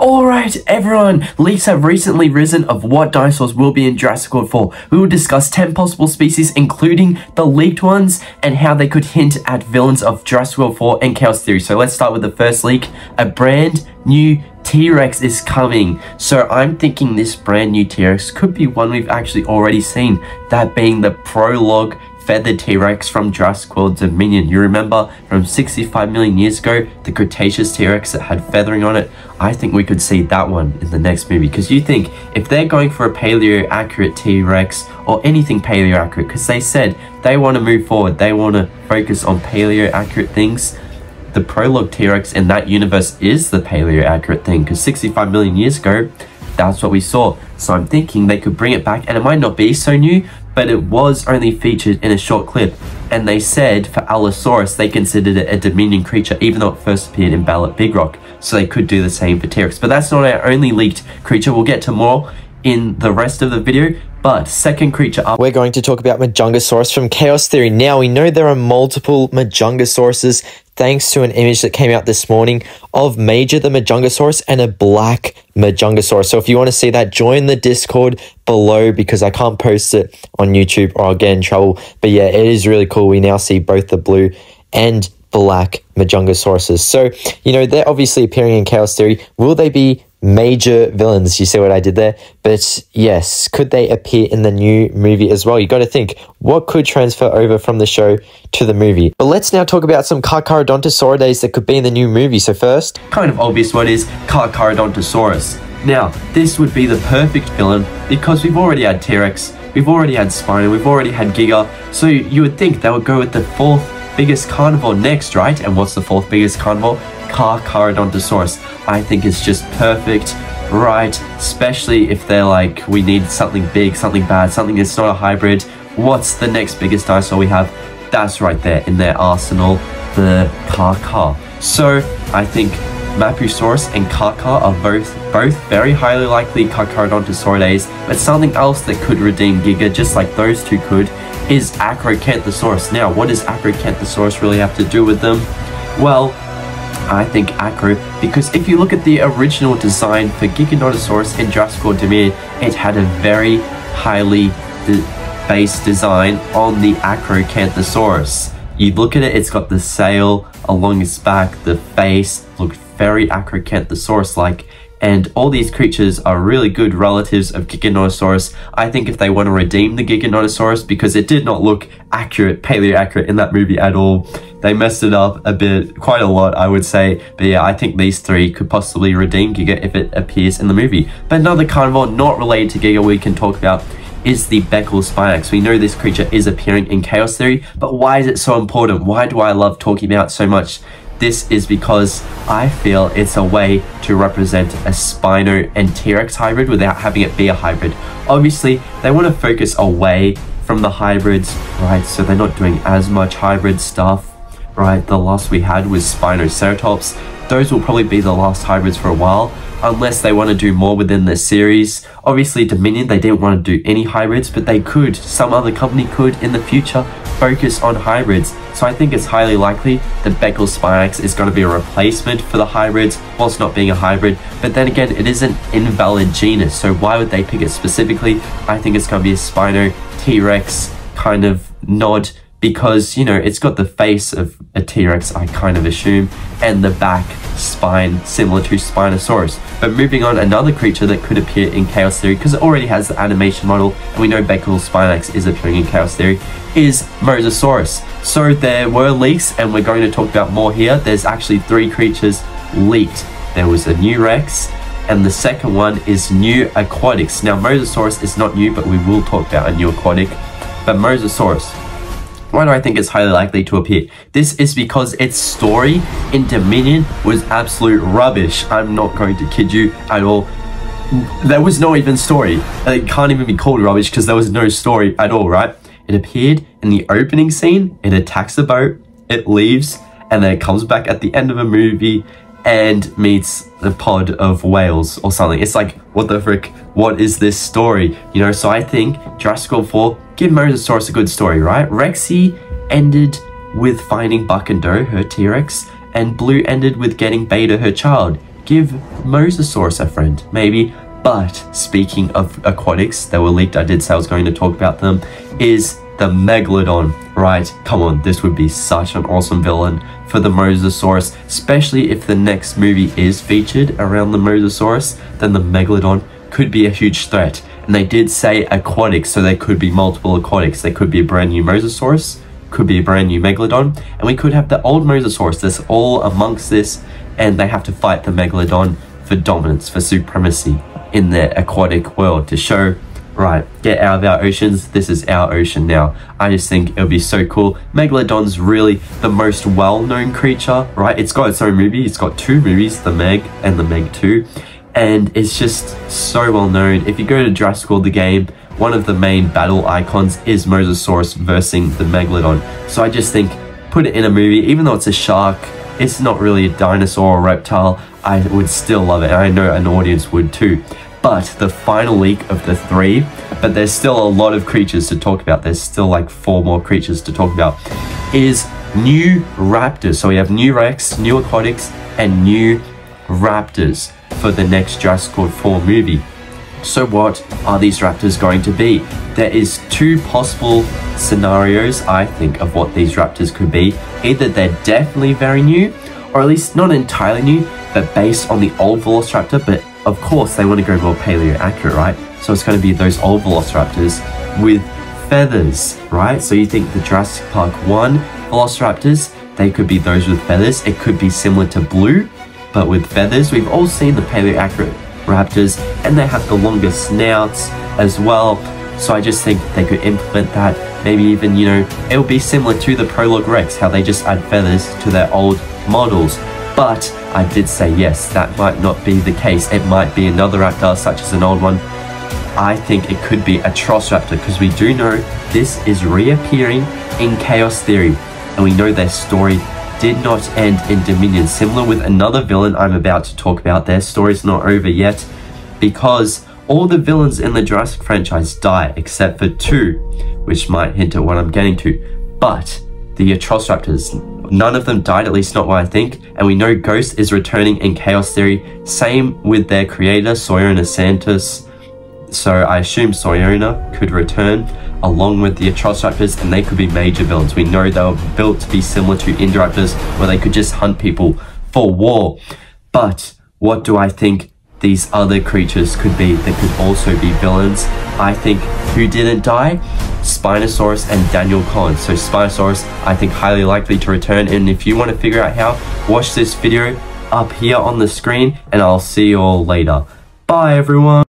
Alright everyone, leaks have recently risen of what dinosaurs will be in Jurassic World 4. We will discuss 10 possible species including the leaked ones and how they could hint at villains of Jurassic World 4 and Chaos Theory. So let's start with the first leak. A brand new T-Rex is coming. So I'm thinking this brand new T-Rex could be one we've actually already seen, that being the prologue feathered T-Rex from Jurassic World Dominion. You remember from 65 million years ago, the Cretaceous T-Rex that had feathering on it? I think we could see that one in the next movie, because you think if they're going for a paleo-accurate T-Rex or anything paleo-accurate, because they said they want to move forward, they want to focus on paleo-accurate things, the prologue T-Rex in that universe is the paleo-accurate thing, because 65 million years ago, that's what we saw. So I'm thinking they could bring it back, and it might not be so new, but it was only featured in a short clip, and they said for Allosaurus they considered it a Dominion creature even though it first appeared in Battle at Big Rock, so they could do the same for T-Rex. But that's not our only leaked creature. We'll get to more in the rest of the video. But second creature up, we're going to talk about Majungasaurus from Chaos Theory. Now, we know there are multiple Majungasauruses thanks to an image that came out this morning of Major the Majungasaurus and a black Majungasaurus. So if you want to see that, join the Discord below, because I can't post it on YouTube or I'll get in trouble. But yeah, it is really cool. We now see both the blue and black Majungasauruses. So, you know, they're obviously appearing in Chaos Theory. Will they be major villains? You see what I did there? But yes, could they appear in the new movie as well? You got to think, what could transfer over from the show to the movie? But let's now talk about some Carcharodontosaurus that could be in the new movie. So first, kind of obvious, what is Carcharodontosaurus? Now, this would be the perfect villain because we've already had T-Rex, we've already had Spino, we've already had Giga, so you would think they would go with the fourth biggest carnivore next, right? And what's the fourth biggest carnivore? Carcharodontosaurus. I think it's just perfect, right? Especially if they're like, we need something big, something bad, something that's not a hybrid. What's the next biggest dinosaur we have? That's right there in their arsenal, the Carchar. So I think Mapusaurus and Carchar are both very highly likely Carcharodontosauridae, but something else that could redeem Giga, just like those two could, is Acrocanthosaurus. Now, what does Acrocanthosaurus really have to do with them? Well, I think Acro, because if you look at the original design for Giganotosaurus in Jurassic World Dominion, it had a very highly based design on the Acrocanthosaurus. You look at it, it's got the sail along its back, the face looked very Acrocanthosaurus-like, and all these creatures are really good relatives of Giganotosaurus. I think if they want to redeem the Giganotosaurus, because it did not look accurate, paleo-accurate in that movie at all, they messed it up a bit, quite a lot, I would say. But yeah, I think these three could possibly redeem Giga if it appears in the movie. But another carnivore not related to Giga we can talk about is the BECKLESPINAX. We know this creature is appearing in Chaos Theory, but why is it so important? Why do I love talking about it so much? This is because I feel it's a way to represent a Spino and T-Rex hybrid without having it be a hybrid. Obviously, they want to focus away from the hybrids, right? So they're not doing as much hybrid stuff, right? The last we had was Spinoceratops. Those will probably be the last hybrids for a while, unless they want to do more within the series. Obviously, Dominion, they didn't want to do any hybrids, but they could, some other company could in the future, focus on hybrids. So I think it's highly likely that BECKLESPINAX is going to be a replacement for the hybrids, whilst not being a hybrid. But then again, it is an invalid genus, so why would they pick it specifically? I think it's going to be a Spino T-Rex kind of nod, because, you know, it's got the face of a T-Rex, I kind of assume, and the back spine similar to Spinosaurus. But moving on, another creature that could appear in Chaos Theory, because it already has the animation model, and we know BECKLESPINAX is appearing in Chaos Theory, is Mosasaurus. So there were leaks, and we're going to talk about more here. There's actually 3 creatures leaked. There was a new Rex, and the second one is new aquatics. Now, Mosasaurus is not new, but we will talk about a new aquatic. But Mosasaurus, why do I think it's highly likely to appear? This is because its story in Dominion was absolute rubbish. I'm not going to kid you at all. There was no even story. It can't even be called rubbish because there was no story at all, right? It appeared in the opening scene, it attacks the boat, it leaves, and then it comes back at the end of a movie and meets a pod of whales or something. It's like, what the frick? What is this story? You know, so I think Jurassic World 4, give Mosasaurus a good story, right? Rexy ended with finding Buck and Doe, her T-Rex, and Blue ended with getting Beta, her child. give Mosasaurus a friend, maybe. But speaking of aquatics that were leaked, I did say I was going to talk about them, is the Megalodon, right? Come on, this would be such an awesome villain for the Mosasaurus, especially if the next movie is featured around the Mosasaurus, then the Megalodon could be a huge threat. And they did say aquatics, so there could be multiple aquatics. There could be a brand new Mosasaurus, could be a brand new Megalodon, and we could have the old Mosasaurus that's all amongst this, and they have to fight the Megalodon for dominance, for supremacy in the aquatic world to show, right, get out of our oceans, this is our ocean now. I just think it would be so cool. Megalodon's really the most well-known creature, right? It's got its own movie, it's got 2 movies, The Meg and The Meg 2, and it's just so well known. If you go to Jurassic World the game, one of the main battle icons is Mosasaurus versus the Megalodon. So I just think, put it in a movie, even though it's a shark, it's not really a dinosaur or reptile, I would still love it, and I know an audience would too. But the final leak of the 3, but there's still a lot of creatures to talk about, there's still like 4 more creatures to talk about, is new raptors. So we have new Rex, new aquatics, and new raptors for the next Jurassic World 4 movie. So what are these raptors going to be? There is 2 possible scenarios, I think, of what these raptors could be. Either they're definitely very new, or at least not entirely new, but based on the old velociraptor, but of course they want to go more paleo accurate, right? So it's going to be those old velociraptors with feathers, right? So you think the Jurassic Park 1 velociraptors, they could be those with feathers. It could be similar to Blue, but with feathers. We've all seen the paleo accurate raptors, and they have the longer snouts as well. So I just think they could implement that. Maybe even, you know, it'll be similar to the ProC Rex, how they just add feathers to their old models. But I did say yes, that might not be the case. It might be another raptor, such as an old one. I think it could be Atrociraptor, because we do know this is reappearing in Chaos Theory, and we know their story did not end in Dominion. Similar with another villain I'm about to talk about, their story's not over yet, because all the villains in the Jurassic franchise die except for 2, which might hint at what I'm getting to. But the Atrociraptors, none of them died, at least not what I think, and we know Ghost is returning in Chaos Theory. Same with their creator, Soriona Santos. So I assume Soriona could return along with the Atrociraptors, and they could be major villains. We know they were built to be similar to Indoraptors, where they could just hunt people for war. But what do I think these other creatures could be that could also be villains? I think who didn't die? Spinosaurus and Daniel Collins. So Spinosaurus, I think, highly likely to return. And if you want to figure out how, watch this video up here on the screen, and I'll see you all later. Bye everyone.